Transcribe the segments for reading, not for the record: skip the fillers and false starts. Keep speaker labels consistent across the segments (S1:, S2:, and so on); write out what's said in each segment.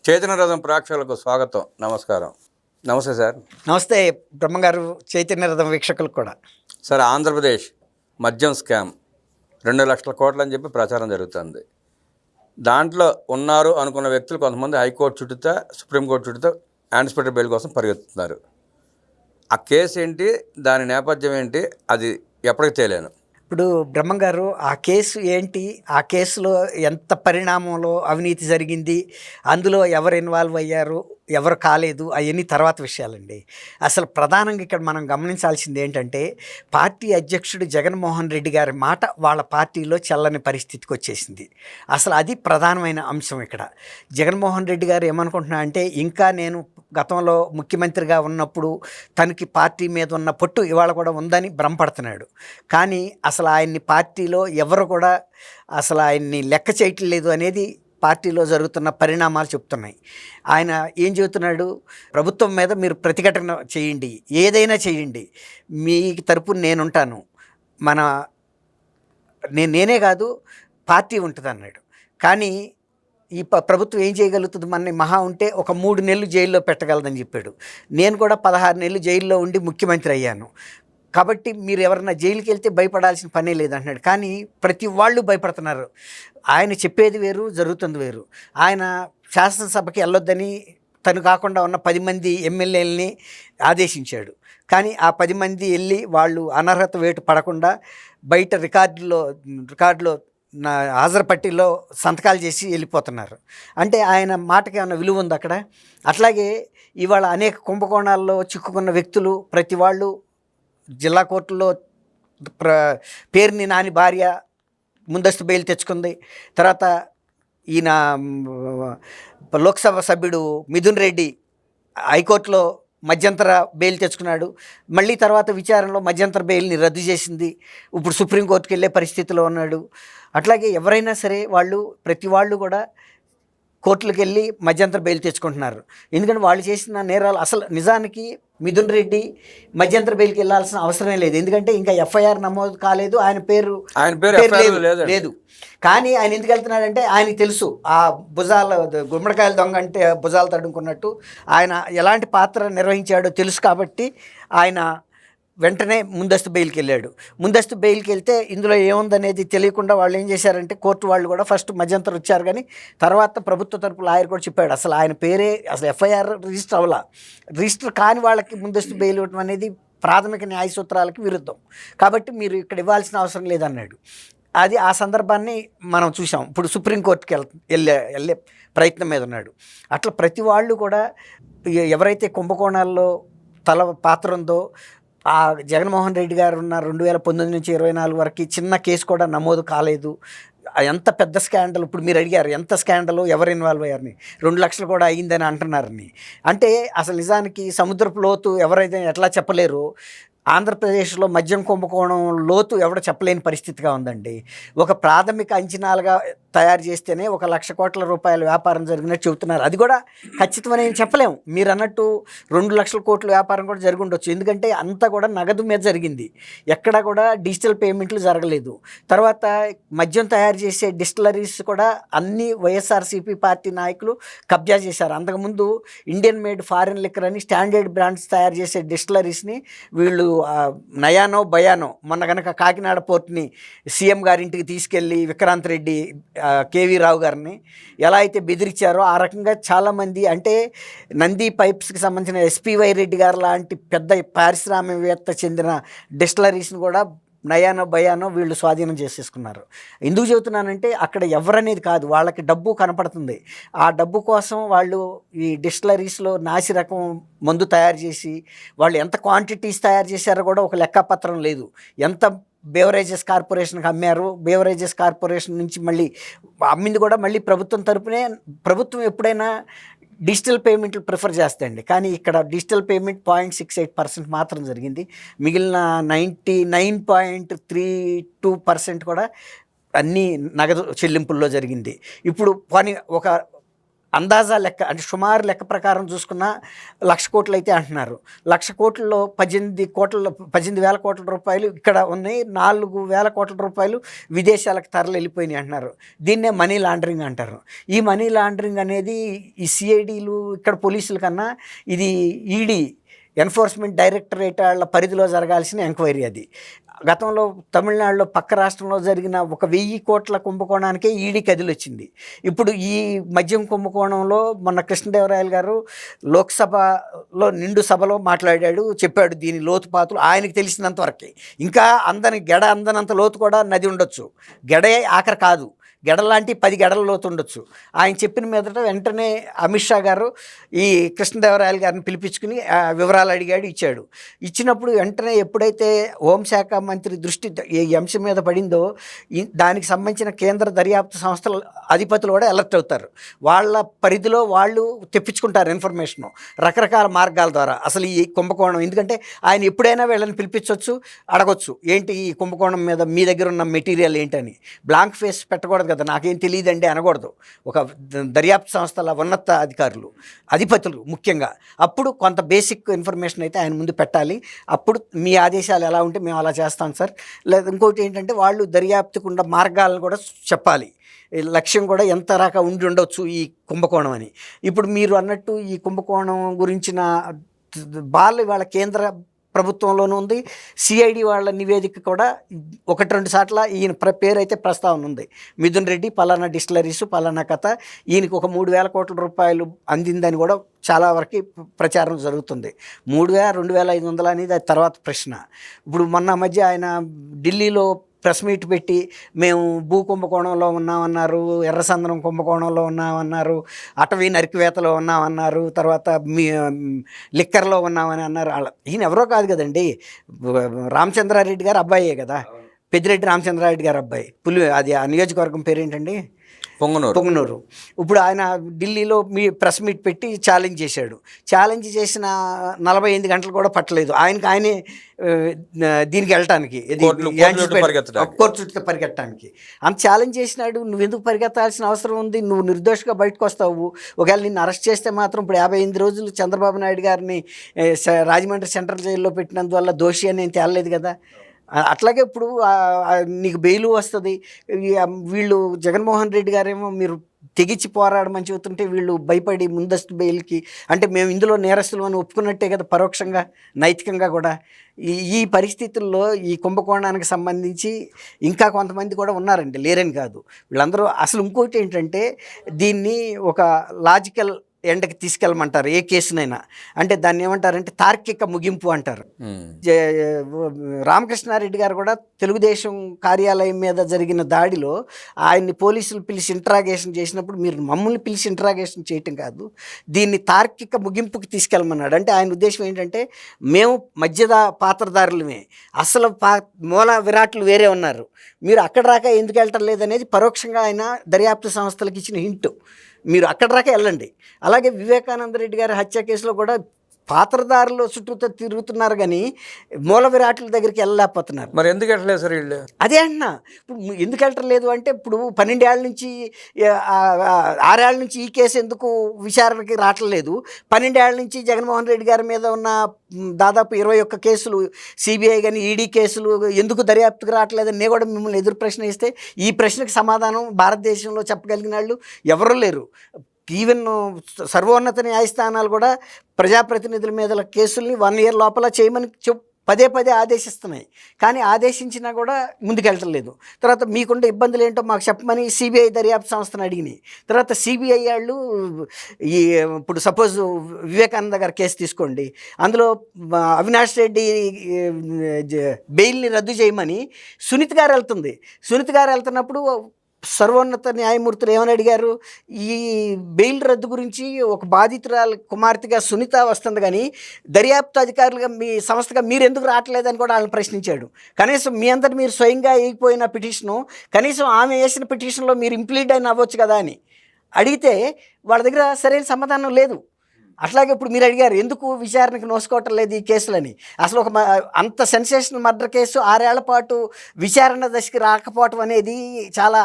S1: చైతన్య రథం ప్రేక్షకులకు స్వాగతం. నమస్కారం. నమస్తే సార్.
S2: నమస్తే బ్రహ్మంగారు, చైతన్య రథం వీక్షకులకు కూడా.
S1: సార్, ఆంధ్రప్రదేశ్ మద్యం స్కామ్ 2,00,000 కోట్లు అని చెప్పి ప్రచారం జరుగుతుంది. దాంట్లో ఉన్నారు అనుకున్న వ్యక్తులు కొంతమంది హైకోర్టు చుట్టూతా, సుప్రీంకోర్టు చుట్టూతా యాంటిసిపేటరీ బెయిల్ కోసం పరిగెత్తుతున్నారు. ఆ కేసు ఏంటి, దాని నేపథ్యం ఏంటి, అది ఎప్పటికి తేలేను.
S2: ఇప్పుడు బ్రహ్మంగారు, ఆ కేసు ఏంటి, ఆ కేసులో ఎంత పరిణామంలో అవినీతి జరిగింది, అందులో ఎవరు ఇన్వాల్వ్ అయ్యారు, ఎవరు కాలేదు, అవన్నీ తర్వాత విషయాలండి. అసలు ప్రధానంగా ఇక్కడ మనం గమనించాల్సింది ఏంటంటే, పార్టీ అధ్యక్షుడు జగన్మోహన్ రెడ్డి గారి మాట వాళ్ళ పార్టీలో చెల్లని పరిస్థితికి వచ్చేసింది. అసలు అది ప్రధానమైన అంశం ఇక్కడ. జగన్మోహన్ రెడ్డి గారు ఏమనుకుంటున్నా అంటే, ఇంకా నేను గతంలో ముఖ్యమంత్రిగా ఉన్నప్పుడు తనకి పార్టీ మీద ఉన్న పట్టు ఇవాళ కూడా ఉందని భ్రమపడుతున్నాడు. కానీ అసలు ఆయన్ని పార్టీలో ఎవరు కూడా అసలు ఆయన్ని లెక్క చేయట్లేదు అనేది పార్టీలో జరుగుతున్న పరిణామాలు చెప్తున్నాయి. ఆయన ఏం చెబుతున్నాడు, ప్రభుత్వం మీద మీరు ప్రతిఘటన చేయండి, ఏదైనా చేయండి, మీ తరపున నేనుంటాను, నేనే కాదు పార్టీ ఉంటుంది అన్నాడు. కానీ ఈ ప్రభుత్వం ఏం చేయగలుగుతుంది, మనని మహా ఉంటే ఒక 3 నెలలు జైల్లో పెట్టగలదని చెప్పాడు. నేను కూడా 16 నెలలు జైల్లో ఉండి ముఖ్యమంత్రి అయ్యాను, కాబట్టి మీరు ఎవరన్నా జైలుకి వెళ్తే భయపడాల్సిన పనే లేదంటున్నాడు. కానీ ప్రతి వాళ్ళు భయపడుతున్నారు. ఆయన చెప్పేది వేరు, జరుగుతుంది వేరు. ఆయన శాసనసభకి వెళ్ళొద్దని తను కాకుండా ఉన్న 10 మంది ఎమ్మెల్యేలని ఆదేశించాడు. కానీ ఆ 10 మంది వెళ్ళి వాళ్ళు అనర్హత వేటు పడకుండా బయట రికార్డులో హాజరు పట్టీలో సంతకాలు చేసి వెళ్ళిపోతున్నారు. అంటే ఆయన మాటకి ఏమైనా విలువ ఉంది అక్కడ? అట్లాగే ఇవాళ అనేక కుంభకోణాల్లో చిక్కుకున్న వ్యక్తులు ప్రతి వాళ్ళు జిల్లా కోర్టులో పేరుని నాని భార్య ముందస్తు బెయిల్ తెచ్చుకుంది. తర్వాత ఈయన లోక్సభ సభ్యుడు మిథున్ రెడ్డి హైకోర్టులో మధ్యంతర బెయిల్ తెచ్చుకున్నాడు. మళ్ళీ తర్వాత విచారణలో మధ్యంతర బెయిల్ని రద్దు చేసింది. ఇప్పుడు సుప్రీంకోర్టుకి వెళ్ళే పరిస్థితిలో ఉన్నాడు. అట్లాగే ఎవరైనా సరే ప్రతి వాళ్ళు కూడా కోర్టులకు వెళ్ళి మధ్యంతర బెయిల్ తెచ్చుకుంటున్నారు. ఎందుకంటే వాళ్ళు చేసిన నేరాలు అసలు నిజానికి మిథున్ రెడ్డి మధ్యంతర బెయిల్కి వెళ్ళాల్సిన అవసరమే లేదు. ఎందుకంటే ఇంకా ఎఫ్ఐఆర్ నమోదు కాలేదు, ఆయన పేరు లేదు. కానీ ఆయన ఎందుకు వెళ్తున్నాడంటే ఆయనకి తెలుసు, ఆ గుమ్మడికాయల దొంగ అంటే భుజాలు తడుముకున్నట్టు ఆయన ఎలాంటి పాత్ర నిర్వహించాడో తెలుసు. కాబట్టి ఆయన వెంటనే ముందస్తు బెయిల్కి వెళ్ళాడు. ముందస్తు బెయిల్కి వెళ్తే ఇందులో ఏముందనేది తెలియకుండా వాళ్ళు ఏం చేశారంటే, కోర్టు వాళ్ళు కూడా ఫస్ట్ మధ్యంతరం వచ్చారు, కానీ తర్వాత ప్రభుత్వ తరపు లాయర్ కూడా చెప్పాడు అసలు ఆయన పేరే అసలు ఎఫ్ఐఆర్ రిజిస్టర్ అవ్వాల. రిజిస్టర్ కాని వాళ్ళకి ముందస్తు బెయిల్ ఇవ్వడం అనేది ప్రాథమిక న్యాయ సూత్రాలకి విరుద్ధం. కాబట్టి మీరు ఇక్కడ ఇవ్వాల్సిన అవసరం లేదన్నాడు. అది ఆ సందర్భాన్ని మనం చూసాం. ఇప్పుడు సుప్రీంకోర్టుకి వెళ్ళే ప్రయత్నం మీద ఉన్నాడు. అట్లా ప్రతి వాళ్ళు కూడా ఎవరైతే కుంభకోణాల్లో పాత్ర ఉందో, ఆ జగన్మోహన్ రెడ్డి గారు ఉన్న 2019 నుంచి 24 వరకు చిన్న కేసు కూడా నమోదు కాలేదు. ఎంత పెద్ద స్కాండల్, ఇప్పుడు మీరు అడిగారు ఎంత స్కాండల్, ఎవరు ఇన్వాల్వ్ అయ్యారని, 2 లక్షలు కూడా అయ్యిందని అంటున్నారని. అంటే అసలు నిజానికి సముద్రపు లోతు ఎవరైతే ఎట్లా చెప్పలేరు, ఆంధ్రప్రదేశ్లో మద్యం కుంభకోణం లోతు ఎవడో చెప్పలేని పరిస్థితిగా ఉందండి. ఒక ప్రాథమిక అంచనాలుగా తయారు చేస్తేనే 1,00,000 కోట్ల రూపాయల వ్యాపారం జరిగినట్టు చెబుతున్నారు. అది కూడా ఖచ్చితమని ఏం చెప్పలేము. మీరు అన్నట్టు 2 లక్షల కోట్ల వ్యాపారం కూడా జరిగి ఉండొచ్చు. ఎందుకంటే అంతా కూడా నగదు మీద జరిగింది, ఎక్కడ కూడా డిజిటల్ పేమెంట్లు జరగలేదు. తర్వాత మద్యం తయారు చేసే డిస్టిలరీస్ కూడా అన్ని వైఎస్ఆర్సీపీ పార్టీ నాయకులు కబ్జా చేశారు. అంతకుముందు ఇండియన్ మేడ్ ఫారిన్ లిక్కర్ అని స్టాండర్డ్ బ్రాండ్స్ తయారు చేసే డిస్టిలరీస్ని వీళ్ళు నయానో భయానో మొన్న కనుక కాకినాడ పోర్ట్ని సీఎం గారింటికి తీసుకెళ్ళి విక్రాంత్ రెడ్డి, కేవీ రావు గారిని ఎలా అయితే బెదిరించారో ఆ రకంగా చాలామంది, అంటే నంది పైప్స్కి సంబంధించిన ఎస్పీవై రెడ్డి గారు లాంటి పెద్ద పారిశ్రామికవేత్త చెందిన డిస్టిలరీస్ని కూడా నయానో భయానో వీళ్ళు స్వాధీనం చేసేసుకున్నారు. ఎందుకు చెబుతున్నానంటే అక్కడ ఎవరనేది కాదు, వాళ్ళకి డబ్బు కనపడుతుంది. ఆ డబ్బు కోసం వాళ్ళు ఈ డిస్టిలరీస్లో నాసి రకం మందు తయారు చేసి వాళ్ళు ఎంత క్వాంటిటీస్ తయారు చేశారో కూడా ఒక లెక్కపత్రం లేదు. ఎంత బేవరేజెస్ కార్పొరేషన్కి అమ్మారు, బేవరేజెస్ కార్పొరేషన్ నుంచి మళ్ళీ అమ్మింది కూడా మళ్ళీ ప్రభుత్వం తరపునే. ప్రభుత్వం ఎప్పుడైనా డిజిటల్ పేమెంట్లు ప్రిఫర్ చేస్తాయండి, కానీ ఇక్కడ డిజిటల్ పేమెంట్ 0.68% మాత్రం జరిగింది. మిగిలిన 99.32% కూడా అన్నీ నగదు చెల్లింపుల్లో జరిగింది. ఇప్పుడు ఒక అందాజా లెక్క అంటే సుమారు లెక్క ప్రకారం చూసుకున్న 1,00,000 కోట్లు అయితే అంటున్నారు. 1,00,000 కోట్లలో 18,000 కోట్ల రూపాయలు ఇక్కడ ఉన్నాయి, 4,000 కోట్ల రూపాయలు విదేశాలకు తరలి వెళ్ళిపోయినాయి అంటున్నారు. దీన్నే మనీ లాండరింగ్ అంటారు. ఈ మనీ లాండరింగ్ అనేది ఈ సిఐడీలు ఇక్కడ పోలీసుల కన్నా ఇది ఈడీ ఎన్ఫోర్స్మెంట్ డైరెక్టరేట్ వాళ్ళ పరిధిలో జరగాల్సిన ఎంక్వైరీ అది. గతంలో తమిళనాడులో పక్క రాష్ట్రంలో జరిగిన 1,000 కోట్ల కుంభకోణానికే ఈడీ కదిలి వచ్చింది. ఇప్పుడు ఈ మద్యం కుంభకోణంలో మొన్న కృష్ణదేవరాయలు గారు లోక్సభలో నిండు సభలో మాట్లాడాడు, చెప్పాడు దీని లోతుపాతులు ఆయనకు తెలిసినంత వరకే. ఇంకా అందనంత లోతు కూడా నది ఉండొచ్చు, గడే ఆఖరి కాదు, గెడలాంటి 10 గెడల లోతు ఉండొచ్చు. ఆయన చెప్పిన మీదట వెంటనే అమిత్ షా గారు ఈ కృష్ణదేవరాయలు గారిని పిలిపించుకుని వివరాలు అడిగాడు, ఇచ్చాడు. ఇచ్చినప్పుడు వెంటనే ఎప్పుడైతే హోంశాఖ మంత్రి దృష్టి ఈ అంశం మీద పడిందో దానికి సంబంధించిన కేంద్ర దర్యాప్తు సంస్థల అధిపతులు కూడా అలర్ట్ అవుతారు. వాళ్ళ పరిధిలో వాళ్ళు తెప్పించుకుంటారు ఇన్ఫర్మేషను రకరకాల మార్గాల ద్వారా. అసలు ఈ కుంభకోణం ఎందుకంటే ఆయన ఎప్పుడైనా వీళ్ళని పిలిపించవచ్చు, అడగొచ్చు ఏంటి ఈ కుంభకోణం మీద మీ దగ్గర ఉన్న మెటీరియల్ ఏంటని. బ్లాంక్ ఫేస్ పెట్టకూడదు కదా, నాకేం తెలియదండి అనకూడదు. ఒక దర్యాప్తు సంస్థల ఉన్నత అధిపతులు ముఖ్యంగా అప్పుడు కొంత బేసిక్ ఇన్ఫర్మేషన్ అయితే ఆయన ముందు పెట్టాలి. అప్పుడు మీ ఆదేశాలు ఎలా ఉంటే మేము అలా చేస్తాం సార్. లేదా ఇంకోటి ఏంటంటే వాళ్ళు దర్యాప్తుకుండా మార్గాలను కూడా చెప్పాలి, లక్ష్యం కూడా ఎంత రక ఉండి ఉండొచ్చు ఈ కుంభకోణం అని. ఇప్పుడు మీరు అన్నట్టు ఈ కుంభకోణం గురించిన వాళ్ళ కేంద్ర ప్రభుత్వంలోనూ ఉంది, సిఐడి వాళ్ళ నివేదిక కూడా 1-2 సార్ల ఈయన పేరు అయితే ప్రస్తావన ఉంది. మిథున్ రెడ్డి పలానా డిస్టిలరీస్ పలానా కథ, ఈయనకి ఒక 3,000 కోట్ల రూపాయలు అందిందని కూడా చాలా వరకు ప్రచారం జరుగుతుంది. 3,000 2,500 అనేది అది తర్వాత ప్రశ్న. ఇప్పుడు మొన్న మధ్య ఆయన ఢిల్లీలో ప్రెస్ మీట్ పెట్టి మేము భూ కుంభకోణంలో ఉన్నామన్నారు, ఎర్రసందనం కుంభకోణంలో ఉన్నామన్నారు, అటవీ నరికివేతలో ఉన్నామన్నారు, తర్వాత లిక్కర్లో ఉన్నామని అన్నారు. ఈయన ఎవరో కాదు కదండి, రామచంద్రారెడ్డి గారు అబ్బాయే కదా, పెద్దిరెడ్డి రామచంద్రారెడ్డి గారు అబ్బాయి. అది ఆ నియోజకవర్గం పేరేంటండి, పొంగనూరు. ఇప్పుడు ఆయన ఢిల్లీలో ప్రెస్ మీట్ పెట్టి ఛాలెంజ్ చేశాడు. ఛాలెంజ్ చేసిన 48 గంటలు కూడా పట్టలేదు ఆయనే దీనికి వెళ్ళటానికి, కోర్టు చుట్టూ పరిగెట్టడానికి. అంత ఛాలెంజ్ చేసినాడు. నువ్వెందుకు పరిగెత్తాల్సిన అవసరం ఉంది, నువ్వు నిర్దోషిగా బయటకు వస్తావు. ఒకవేళ నిన్ను అరెస్ట్ చేస్తే మాత్రం ఇప్పుడు 58 రోజులు చంద్రబాబు నాయుడు గారిని రాజమండ్రి సెంట్రల్ జైల్లో పెట్టినందువల్ల దోషి అని నేను తేలలేదు కదా. అట్లాగే ఇప్పుడు నీకు బెయిలు వస్తుంది. వీళ్ళు జగన్మోహన్ రెడ్డి గారేమో మీరు తెగించి పోరాడమని చెబుతుంటే వీళ్ళు భయపడి ముందస్తు బెయిల్కి, అంటే మేము ఇందులో నేరస్తులు అని ఒప్పుకున్నట్టే కదా పరోక్షంగా నైతికంగా కూడా. ఈ పరిస్థితుల్లో ఈ కుంభకోణానికి సంబంధించి ఇంకా కొంతమంది కూడా ఉన్నారండి, లేరని కాదు. వీళ్ళందరూ అసలు ఇంకోటి ఏంటంటే దీన్ని ఒక లాజికల్ ఎండకి తీసుకెళ్ళమంటారు ఏ కేసునైనా. అంటే దాన్ని ఏమంటారంటే తార్కిక ముగింపు అంటారు. రామకృష్ణారెడ్డి గారు కూడా తెలుగుదేశం కార్యాలయం మీద జరిగిన దాడిలో ఆయన్ని పోలీసులు పిలిచి ఇంట్రాగేషన్ చేసినప్పుడు మీరు మమ్మల్ని పిలిచి ఇంట్రాగేషన్ చేయటం కాదు, దీన్ని తార్కిక ముగింపుకి తీసుకెళ్ళమన్నాడు. అంటే ఆయన ఉద్దేశం ఏంటంటే మేము పాత్రదారులమే, అసలు మూల విరాట్లు వేరే ఉన్నారు, మీరు అక్కడ రాక ఎందుకు వెళ్ళటం లేదనేది పరోక్షంగా ఆయన దర్యాప్తు సంస్థలకు ఇచ్చిన హింటు. మీరు అక్కడ రాక వెళ్ళండి. అలాగే వివేకానంద రెడ్డి గారి హత్య కేసులో కూడా పాత్రదారులు చుట్టూ తిరుగుతున్నారు కానీ మూల విరాట్ల దగ్గరికి వెళ్ళలేకపోతున్నారు.
S1: మరి ఎందుకు వెళ్ళలేదు సార్ వీళ్ళు?
S2: అదే అంటున్నా. ఇప్పుడు ఎందుకు వెళ్ళలేదు అంటే ఇప్పుడు 12 ఏళ్ళ నుంచి 6 ఏళ్ళ నుంచి ఈ కేసు ఎందుకు విచారణకి రావట్లేదు, 12 ఏళ్ళ నుంచి జగన్మోహన్ రెడ్డి గారి మీద ఉన్న దాదాపు 21 కేసులు సిబిఐ కానీ ఈడీ కేసులు ఎందుకు దర్యాప్తుకు రావట్లేదని నేను కూడా మిమ్మల్ని ఎదురు ప్రశ్న ఇస్తే ఈ ప్రశ్నకు సమాధానం భారతదేశంలో చెప్పగలిగిన వాళ్ళు ఎవరూ లేరు. ఈవెన్ సర్వోన్నత న్యాయస్థానాలు కూడా ప్రజాప్రతినిధుల మీద కేసుల్ని 1 ఇయర్ లోపల చేయమని పదే ఆదేశిస్తున్నాయి. కానీ ఆదేశించినా కూడా ముందుకెళ్ళలేదు. తర్వాత మీకుండే ఇబ్బందులు ఏంటో మాకు చెప్పమని సిబిఐ దర్యాప్తు సంస్థను అడిగినాయి. తర్వాత సిబిఐ వాళ్ళు ఇప్పుడు సపోజ్ వివేకానంద గారి కేసు తీసుకోండి, అందులో అవినాష్ రెడ్డి బెయిల్ని రద్దు చేయమని సునీత్ గారు వెళ్తుంది. సునీత్ గారు వెళ్తున్నప్పుడు సర్వోన్నత న్యాయమూర్తులు ఏమని అడిగారు, ఈ బెయిల్ రద్దు గురించి ఒక బాధితురాలు కుమార్తెగా సునీత వస్తుంది కానీ దర్యాప్తు అధికారులుగా మీ సంస్థగా మీరు ఎందుకు రావట్లేదని కూడా వాళ్ళని ప్రశ్నించాడు. కనీసం మీ అందరు మీరు స్వయంగా వేయకపోయిన పిటిషను కనీసం ఆమె వేసిన పిటిషన్లో మీరు ఇంప్లీడ్ అయిన అవ్వచ్చు కదా అని అడిగితే వాళ్ళ దగ్గర సరైన సమాధానం లేదు. అట్లాగే ఇప్పుడు మీరు అడిగారు ఎందుకు విచారణకు నోసుకోవటం లేదు ఈ కేసులని. అసలు ఒక అంత సెన్సేషనల్ మర్డర్ కేసు 6 ఏళ్ల పాటు విచారణ దశకి రాకపోవటం అనేది చాలా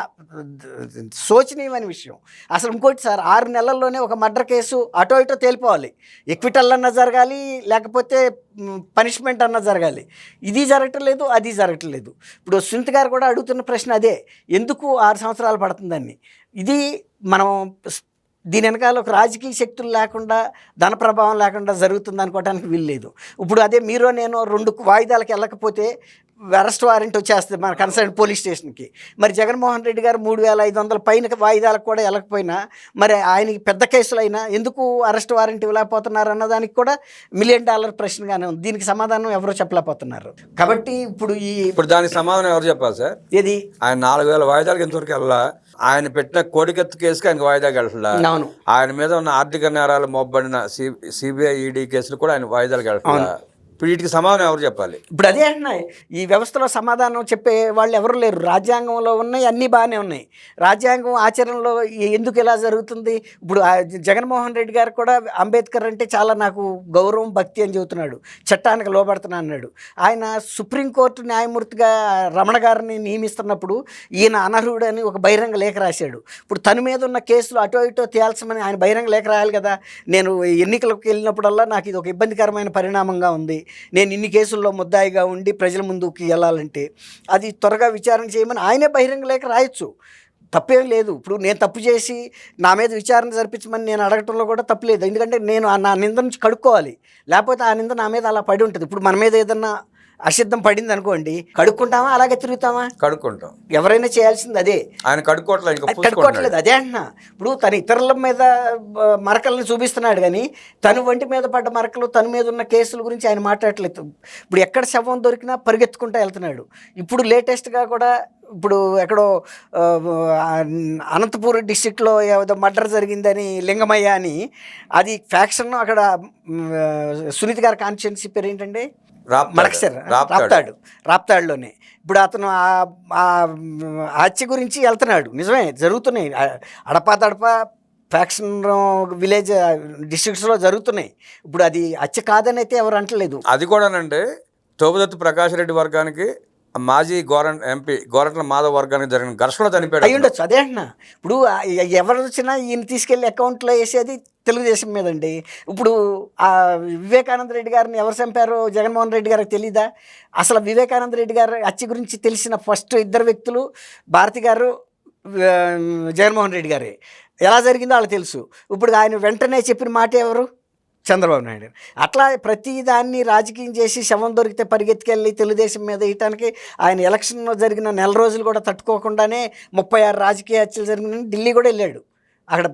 S2: శోచనీయమైన విషయం. అసలు ఇంకోటి సార్, 6 నెలల్లోనే ఒక మర్డర్ కేసు అటో ఇటో తేలిపోవాలి. ఎక్విటల్ అన్నా జరగాలి, లేకపోతే పనిష్మెంట్ అన్నా జరగాలి. ఇది జరగటం లేదు, అది జరగటం లేదు. ఇప్పుడు సునీత గారు కూడా అడుగుతున్న ప్రశ్న అదే, ఎందుకు 6 సంవత్సరాలు పడుతుందని. ఇది మనం దీని వెనకాల ఒక రాజకీయ శక్తులు లేకుండా, ధన ప్రభావం లేకుండా జరుగుతుంది అనుకోవడానికి వీలు లేదు. ఇప్పుడు అదే మీరు నేను 2 వాయిదాలకు వెళ్ళకపోతే అరెస్ట్ వారెంట్ వచ్చేస్తుంది మన కన్సర్న్ పోలీస్ స్టేషన్కి. మరి జగన్మోహన్ రెడ్డి గారు 3,500 పైన వాయిదాలకు కూడా వెళ్ళకపోయినా, మరి ఆయనకి పెద్ద కేసులైనా ఎందుకు అరెస్ట్ వారెంట్ ఇవ్వలేకపోతున్నారు అన్నదానికి కూడా $1 మిలియన్ ప్రశ్నగానే ఉంది. దీనికి సమాధానం ఎవరో చెప్పలేకపోతున్నారు. కాబట్టి ఇప్పుడు
S1: దానికి సమాధానం ఎవరు చెప్పాలి సార్?
S2: ఏది
S1: ఆయన 4,000 వాయిదాలకు ఎంతవరకు వెళ్ళా, ఆయన పెట్టిన కోడికత్తు కేసుకి ఆయనకు వాయిదాకి వెళ్తుందా,
S2: అవును,
S1: ఆయన మీద ఉన్న ఆర్థిక నేరాలు మోపబడిన సిబిఐ ఈడీ కేసులు కూడా ఆయన వాయిదాలకు వెళ్తుందా? ఇప్పుడు వీటికి సమాధానం ఎవరు చెప్పాలి?
S2: ఇప్పుడు అదే అంటున్నాయి, ఈ వ్యవస్థలో సమాధానం చెప్పే వాళ్ళు ఎవరు లేరు. రాజ్యాంగంలో ఉన్నాయి, అన్నీ బాగానే ఉన్నాయి. రాజ్యాంగం ఆచరణలో ఎందుకు ఇలా జరుగుతుంది? ఇప్పుడు జగన్మోహన్ రెడ్డి గారు కూడా అంబేద్కర్ అంటే చాలా నాకు గౌరవం, భక్తి అని చెబుతున్నాడు. చట్టానికి లోబడుతున్నా అన్నాడు. ఆయన సుప్రీంకోర్టు న్యాయమూర్తిగా రమణ గారిని నియమిస్తున్నప్పుడు ఈయన అనర్హుడు అని ఒక బహిరంగ లేఖ రాశాడు. ఇప్పుడు తన మీద ఉన్న కేసులు అటో ఇటో తేల్చమని ఆయన బహిరంగ లేఖ రాయాలి కదా. నేను ఎన్నికలకు వెళ్ళినప్పుడల్లా నాకు ఇది ఒక ఇబ్బందికరమైన పరిణామంగా ఉంది, నేను ఇన్ని కేసుల్లో ముద్దాయిగా ఉండి ప్రజల ముందుకి వెళ్ళాలంటే అది త్వరగా విచారణ చేయమని ఆయనే బహిరంగ లేఖ రాయొచ్చు, తప్పేం లేదు. ఇప్పుడు నేను తప్పు చేసి నా మీద విచారణ జరిపించమని నేను అడగటంలో కూడా తప్పు లేదు. ఎందుకంటే నేను నా నింద నుంచి కడుక్కోవాలి, లేకపోతే ఆ నింద నా మీద అలా పడి ఉంటుంది. ఇప్పుడు మన మీద ఏదన్నా అసిద్ధం పడింది అనుకోండి, కడుక్కుంటామా అలాగే తిరుగుతామా?
S1: కడుక్కుంటాం.
S2: ఎవరైనా చేయాల్సింది అదే.
S1: ఆయన
S2: కడుక్కోవట్లేదు, అదే అంటున్నా. ఇప్పుడు తను ఇతరుల మీద మరకలను చూపిస్తున్నాడు కానీ తను వంటి మీద పడ్డ మరకలు, తన మీద ఉన్న కేసుల గురించి ఆయన మాట్లాడట్లేదు. ఇప్పుడు ఎక్కడ శవం దొరికినా పరిగెత్తుకుంటూ వెళ్తున్నాడు. ఇప్పుడు లేటెస్ట్గా కూడా ఇప్పుడు ఎక్కడో అనంతపూర్ డిస్టిక్లో ఏదో మర్డర్ జరిగిందని లింగమయ్య అని, అది ఫ్యాక్షన్. అక్కడ సునీత గారి కాన్స్టిట్యున్సీ పేరు ఏంటండి? రాప్తాడులోనే. ఇప్పుడు అతను ఆ హత్య గురించి వెళ్తున్నాడు. నిజమే, జరుగుతున్నాయి అడపా ఫ్యాక్షన్ విలేజ్ డిస్ట్రిక్ట్స్లో జరుగుతున్నాయి. ఇప్పుడు అది హత్య కాదని అయితే ఎవరు అంటలేదు.
S1: అది కూడానండి తోపుదత్తి ప్రకాష్ రెడ్డి వర్గానికి, మాజీ ఎంపీ గోరంట్ల మాధవ్ వర్గానికి జరిగిన ఘర్షణ చనిపోయాడు
S2: అయి ఉండొచ్చు. అదే అంటున్నా. ఇప్పుడు ఎవరు వచ్చినా ఈయన తీసుకెళ్ళి అకౌంట్లో వేసేది తెలుగుదేశం మీదండి. ఇప్పుడు ఆ వివేకానంద రెడ్డి గారిని ఎవరు చంపారో జగన్మోహన్ రెడ్డి గారికి తెలీదా? అసలు వివేకానంద రెడ్డి గారి హత్య గురించి తెలిసిన ఫస్ట్ 2 వ్యక్తులు భారతి గారు, జగన్మోహన్ రెడ్డి గారే. ఎలా జరిగిందో వాళ్ళకి తెలుసు. ఇప్పుడు ఆయన వెంటనే చెప్పిన మాట ఎవరు? చంద్రబాబు నాయుడు. అట్లా ప్రతి దాన్ని రాజకీయం చేసి శవం దొరికితే పరిగెత్తుకెళ్ళి తెలుగుదేశం మీద వేయటానికి ఆయన ఎలక్షన్లో జరిగిన 4 రోజులు కూడా తట్టుకోకుండానే 36 రాజకీయ హత్యలు జరిగిన ఢిల్లీ కూడా వెళ్ళాడు. అక్కడ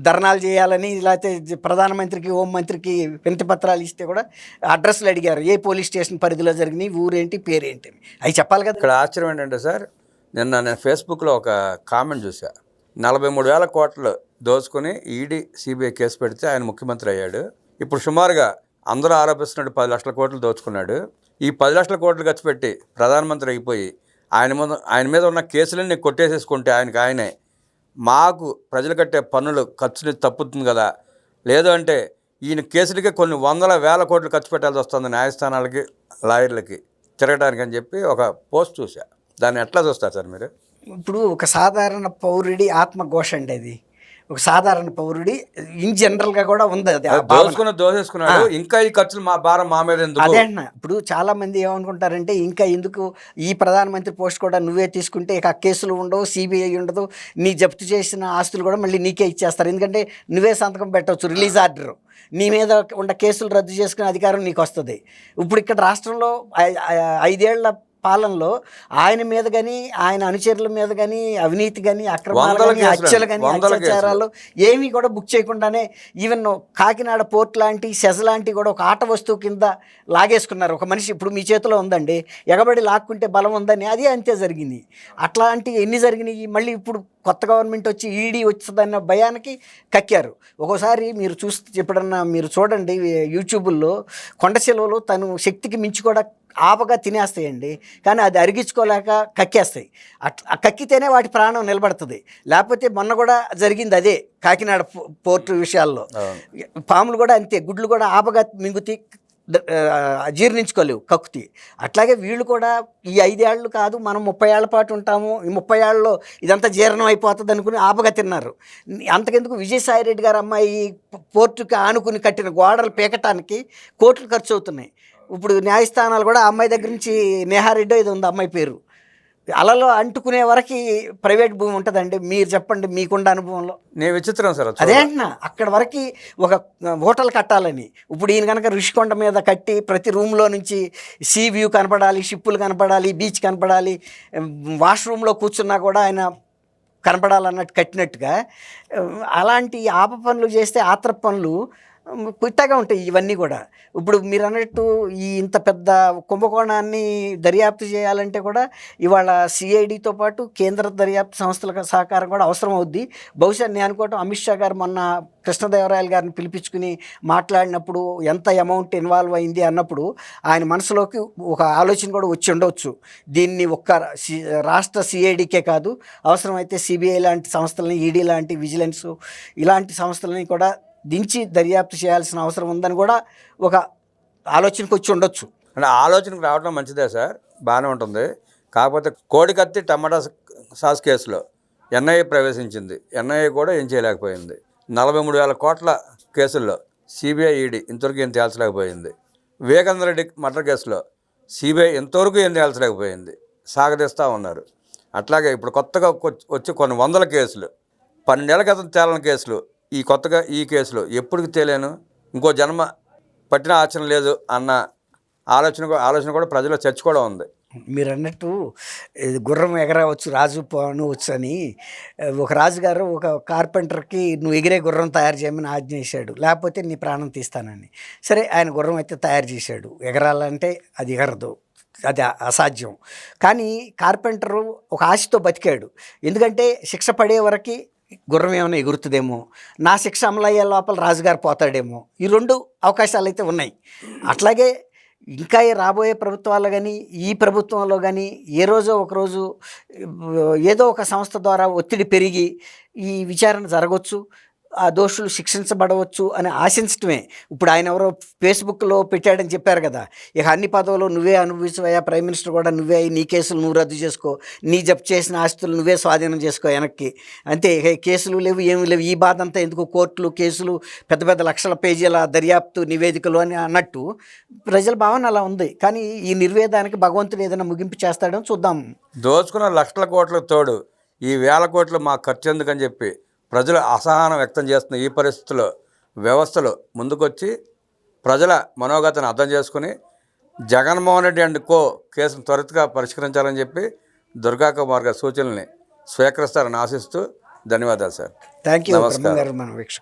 S2: ధర్నాలు చేయాలని, లేకపోతే ప్రధానమంత్రికి, హోంమంత్రికి వినతి పత్రాలు ఇస్తే కూడా అడ్రస్లు అడిగారు. ఏ పోలీస్ స్టేషన్ పరిధిలో జరిగినాయి, ఊరేంటి, పేరేంటి, అవి చెప్పాలి కదా.
S1: ఇక్కడ ఆశ్చర్యం ఏంటంటే సార్, నేను ఫేస్బుక్లో ఒక కామెంట్ చూసా. 43,000 కోట్లు దోచుకుని ఈడీ సిబిఐ కేసు పెడితే ఆయన ముఖ్యమంత్రి అయ్యాడు. ఇప్పుడు సుమారుగా అందరూ ఆరోపిస్తున్నట్టు 10 లక్షల కోట్లు దోచుకున్నాడు. ఈ 10 లక్షల కోట్లు ఖర్చు పెట్టి ప్రధానమంత్రి అయిపోయి ఆయన మీద ఉన్న కేసులన్నీ కొట్టేసేసుకుంటే ఆయనే మాకు ప్రజలు కట్టే పన్నులు ఖర్చుని తప్పుతుంది కదా, లేదు అంటే ఈయన కేసులకే కొన్ని 100,000 కోట్లు ఖర్చు పెట్టాల్సి వస్తుంది న్యాయస్థానాలకి, లాయర్లకి తిరగడానికి అని చెప్పి ఒక పోస్ట్ చూసా. దాన్ని ఎట్లా చూస్తారు సార్ మీరు?
S2: ఇప్పుడు ఒక సాధారణ పౌరుడి ఆత్మఘోష అండి అది. ఒక సాధారణ పౌరుడి ఇన్ జనరల్గా కూడా ఉంది అది.
S1: దోసేసుకున్నాడు, ఇంకా ఈ ఖర్చులు మా భారం మా మీద ఎందుకు?
S2: అదే అన్న. ఇప్పుడు చాలామంది ఏమనుకుంటారంటే, ఇంకా ఎందుకు ఈ ప్రధానమంత్రి పోస్ట్ కూడా నువ్వే తీసుకుంటే ఇక కేసులు ఉండవు, సిబిఐ ఉండదు, నీ జప్తు చేసిన ఆస్తులు కూడా మళ్ళీ నీకే ఇచ్చేస్తారు. ఎందుకంటే నువ్వే సంతకం పెట్టవచ్చు, రిలీజ్ ఆర్డర్, నీ మీద ఉన్న కేసులు రద్దు చేసుకునే అధికారం నీకు వస్తుంది. ఇప్పుడు ఇక్కడ రాష్ట్రంలో 5 ఏళ్ల పాలనలో ఆయన మీద కానీ, ఆయన అనుచరుల మీద కానీ అవినీతి కానీ, అక్రమాలు కానీ, హత్యలు కానీ, అత్యాచారాలు ఏమీ కూడా బుక్ చేయకుండానే ఈవెన్ కాకినాడ పోర్ట్ లాంటి, సెజ్ లాంటి కూడా ఒక ఆట వస్తువు కింద లాగేసుకున్నారు. ఒక మనిషి ఇప్పుడు మీ చేతిలో ఉందండి, ఎగబడి లాక్కుంటే బలం ఉందని, అది అంతే జరిగింది. అట్లాంటి ఎన్ని జరిగినాయి. మళ్ళీ ఇప్పుడు కొత్త గవర్నమెంట్ వచ్చి ఈడీ వచ్చిందన్న భయానికి కక్కారు. ఒక్కోసారి మీరు ఎప్పుడన్నా మీరు చూడండి యూట్యూబుల్లో, కొండ సెలవులో తను శక్తికి మించి కూడా ఆపగా తినేస్తాయండి, కానీ అది అరిగించుకోలేక కక్కేస్తాయి. అట్లా కక్కితేనే వాటి ప్రాణం నిలబడుతుంది. లేకపోతే మొన్న కూడా జరిగింది అదే కాకినాడ పోర్టు విషయాల్లో. పాములు కూడా అంతే, గుడ్లు కూడా ఆపగా మింగుతి జీర్ణించుకోలేవు, కక్కుతి. అట్లాగే వీళ్ళు కూడా ఈ 5 ఏళ్ళు కాదు, మనం 30 ఏళ్ల పాటు ఉంటాము, ఈ 30 ఏళ్ళలో ఇదంతా జీర్ణం అయిపోతుంది అనుకుని ఆపగా తిన్నారు. అంతకెందుకు విజయసాయి రెడ్డి గారు అమ్మాయి పోర్టుకి ఆనుకుని కట్టిన గోడలు పీకటానికి కోట్లు ఖర్చు అవుతున్నాయి. ఇప్పుడు న్యాయస్థానాలు కూడా ఆ అమ్మాయి దగ్గర నుంచి నేహారెడ్డో ఇది ఉంది అమ్మాయి పేరు, అలలో అంటుకునే వరకు ప్రైవేట్ భూమి ఉంటుందండి. మీరు చెప్పండి మీకుండ అనుభవంలో.
S1: నేను విచిత్రం సార్,
S2: అదే అంటున్నా, అక్కడ వరకు ఒక హోటల్ కట్టాలని. ఇప్పుడు ఈయన కనుక ఋషికొండ మీద కట్టి ప్రతి రూమ్లో నుంచి సీ వ్యూ కనపడాలి, షిప్పులు కనపడాలి, బీచ్ కనపడాలి, వాష్రూమ్లో కూర్చున్నా కూడా ఆయన కనపడాలన్నట్టు కట్టినట్టుగా అలాంటి ఆప పనులు చేస్తే ఆత్ర పనులు పుట్టగా ఉంటాయి ఇవన్నీ కూడా. ఇప్పుడు మీరు అన్నట్టు ఈ ఇంత పెద్ద కుంభకోణాన్ని దర్యాప్తు చేయాలంటే కూడా ఇవాళ సిఐడితో పాటు కేంద్ర దర్యాప్తు సంస్థల సహకారం కూడా అవసరం అవుద్ది. బహుశా నేను అనుకోవటం అమిత్ షా గారు మొన్న కృష్ణదేవరాయలు గారిని పిలిపించుకుని మాట్లాడినప్పుడు ఎంత అమౌంట్ ఇన్వాల్వ్ అయింది అన్నప్పుడు ఆయన మనసులోకి ఒక ఆలోచన కూడా వచ్చి ఉండవచ్చు. దీన్ని ఒక్క రాష్ట్ర సిఐడికే కాదు, అవసరమైతే సిబిఐ లాంటి సంస్థలని, ఈడీ లాంటి, విజిలెన్స్ ఇలాంటి సంస్థలని కూడా దించి దర్యాప్తు చేయాల్సిన అవసరం ఉందని కూడా ఒక ఆలోచనకు వచ్చి ఉండొచ్చు.
S1: అంటే ఆలోచనకు రావడం మంచిదే సార్, బాగానే ఉంటుంది. కాకపోతే కోడికత్తి టమాటా సాస్ కేసులో ఎన్ఐఏ ప్రవేశించింది, ఎన్ఐఏ కూడా ఏం చేయలేకపోయింది. 43,000 కోట్ల కేసుల్లో సిబిఐ, ఈడీ ఇంతవరకు ఏం తేల్చలేకపోయింది. వివేకానంద రెడ్డి మర్డర్ కేసులో సిబిఐ ఇంతవరకు ఏం తేల్చలేకపోయింది, సాగదీస్తూ ఉన్నారు. అట్లాగే ఇప్పుడు కొత్తగా వచ్చి కొన్ని వందల కేసులు, 12 ఏళ్ల క్రితం తేలని కేసులు, ఈ కొత్తగా ఈ కేసులో ఎప్పటికి తేలేను, ఇంకో జన్మ పట్టిన ఆచరణ లేదు అన్న ఆలోచన కూడా ప్రజల్లో చర్చ కూడా ఉంది.
S2: మీరు అన్నట్టు గుర్రం ఎగరవచ్చు, రాజు పోనవచ్చు అని ఒక రాజుగారు ఒక కార్పెంటర్కి నువ్వు ఎగిరే గుర్రం తయారు చేయమని ఆజ్ఞ చేశాడు, లేకపోతే నీ ప్రాణం తీస్తానని. సరే, ఆయన గుర్రం అయితే తయారు చేశాడు. ఎగరాలంటే అది ఎగరదు, అది అసాధ్యం. కానీ కార్పెంటరు ఒక ఆశతో బతికాడు. ఎందుకంటే శిక్ష పడే వరకు గుర్రం ఏమైనా ఎగురుతుందేమో, నా శిక్ష అమలయ్యే లోపల రాజుగారు పోతాడేమో, ఈ 2 అవకాశాలు అయితే ఉన్నాయి. అట్లాగే ఇంకా రాబోయే ప్రభుత్వాలు కానీ ఈ ప్రభుత్వంలో కానీ ఏ రోజో ఒకరోజు ఏదో ఒక సంస్థ ద్వారా ఒత్తిడి పెరిగి ఈ విచారణ జరగవచ్చు, ఆ దోషులు శిక్షించబడవచ్చు అని ఆశించటమే. ఇప్పుడు ఆయన ఎవరో ఫేస్బుక్లో పెట్టాడని చెప్పారు కదా, ఇక అన్ని పదవులు నువ్వే అనుభవించవయ్యా, ప్రైమ్ మినిస్టర్ కూడా నువ్వే అయ్యి నీ కేసులు నువ్వు రద్దు చేసుకో, నీ జప్తు చేసిన ఆస్తులు నువ్వే స్వాధీనం చేసుకో వెనక్కి, అంతే. ఇక కేసులు లేవు, ఏమి లేవు, ఈ బాధ అంతా ఎందుకు, కోర్టులు, కేసులు, పెద్ద పెద్ద లక్షల పేజీల దర్యాప్తు నివేదికలు అని అన్నట్టు ప్రజల భావన అలా ఉంది. కానీ ఈ నిర్వేదానికి భగవంతుడు ఏదైనా ముగింపు చేస్తాడని చూద్దాం.
S1: దోచుకున్న లక్షల కోట్లకు తోడు ఈ 1000 కోట్లు మాకు ఖర్చు ఎందుకని చెప్పి ప్రజలు అసహనం వ్యక్తం చేస్తున్న ఈ పరిస్థితుల్లో వ్యవస్థలు ముందుకొచ్చి ప్రజల మనోగతను అర్థం చేసుకుని జగన్మోహన్ రెడ్డి అండ్ కో కేసును త్వరితగా పరిష్కరించాలని చెప్పి దుర్గా కుమార్ గారి సూచనల్ని స్వీకరిస్తారని ఆశిస్తూ ధన్యవాదాలు సార్.
S2: Thank you.
S1: నమస్కారం.